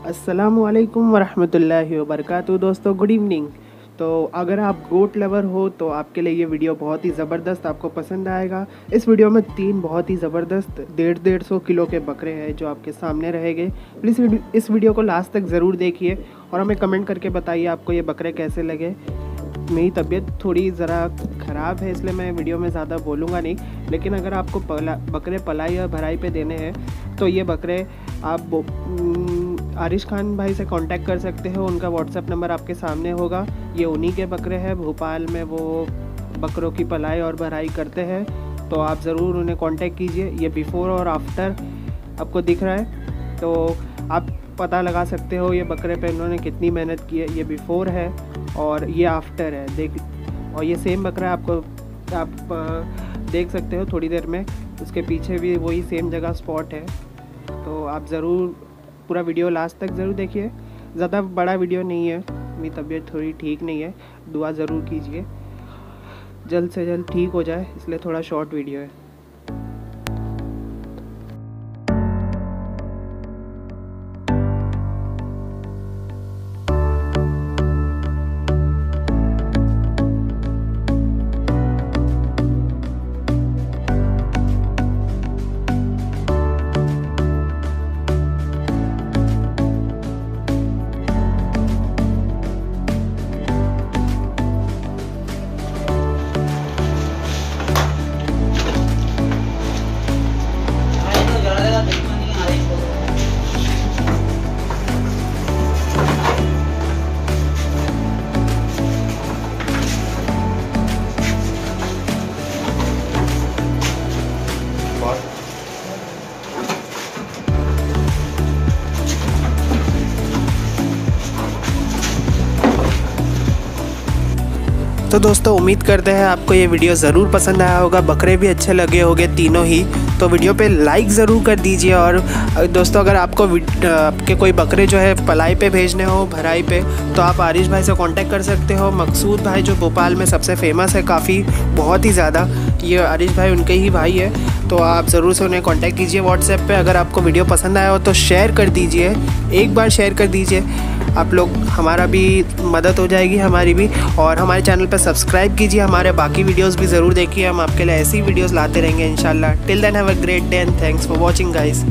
अस्सलामुअलैकुम वरहमतुल्लाहि वबरकातुहू। दोस्तों गुड इवनिंग। तो अगर आप गोट लवर हो तो आपके लिए ये वीडियो बहुत ही ज़बरदस्त आपको पसंद आएगा। इस वीडियो में 3 बहुत ही ज़बरदस्त 150 किलो के बकरे हैं जो आपके सामने रहेंगे। प्लीज़ इस वीडियो को लास्ट तक ज़रूर देखिए और हमें कमेंट करके बताइए आपको ये बकरे कैसे लगे। मेरी तबीयत थोड़ी ज़रा ख़राब है इसलिए मैं वीडियो में ज़्यादा बोलूँगा नहीं, लेकिन अगर आपको बकरे पलाई और भराई पे देने हैं तो ये बकरे आप आरिश खान भाई से कांटेक्ट कर सकते हो। उनका व्हाट्सएप नंबर आपके सामने होगा। ये उन्हीं के बकरे हैं, भोपाल में वो बकरों की पलाई और भराई करते हैं, तो आप ज़रूर उन्हें कांटेक्ट कीजिए। ये बिफ़ोर और आफ्टर आपको दिख रहा है तो आप पता लगा सकते हो ये बकरे पे इन्होंने कितनी मेहनत की है। ये बिफ़ोर है और ये आफ्टर है देख, और ये सेम बकरा आपको आप देख सकते हो थोड़ी देर में। उसके पीछे भी वही सेम जगह स्पॉट है, तो आप ज़रूर पूरा वीडियो लास्ट तक ज़रूर देखिए। ज़्यादा बड़ा वीडियो नहीं है, मेरी तबीयत थोड़ी ठीक नहीं है, दुआ ज़रूर कीजिए जल्द से जल्द ठीक हो जाए, इसलिए थोड़ा शॉर्ट वीडियो है। तो दोस्तों उम्मीद करते हैं आपको ये वीडियो ज़रूर पसंद आया होगा। बकरे भी अच्छे लगे होंगे तीनों ही, तो वीडियो पे लाइक ज़रूर कर दीजिए। और दोस्तों अगर आपको आपके कोई बकरे जो है पलाई पे भेजने हो, भराई पे, तो आप आरिश भाई से कांटेक्ट कर सकते हो। मकसूद भाई जो भोपाल में सबसे फेमस है काफ़ी बहुत ही ज़्यादा, ये आरिश भाई उनके ही भाई है, तो आप ज़रूर से उन्हें कांटेक्ट कीजिए व्हाट्सएप पे। अगर आपको वीडियो पसंद आया हो तो शेयर कर दीजिए, एक बार शेयर कर दीजिए आप लोग, हमारा भी मदद हो जाएगी हमारी भी। और हमारे चैनल पर सब्सक्राइब कीजिए, हमारे बाकी वीडियोस भी ज़रूर देखिए, हम आपके लिए ऐसी वीडियोस लाते रहेंगे इंशाल्लाह। Till then have a great day and thanks for watching guys.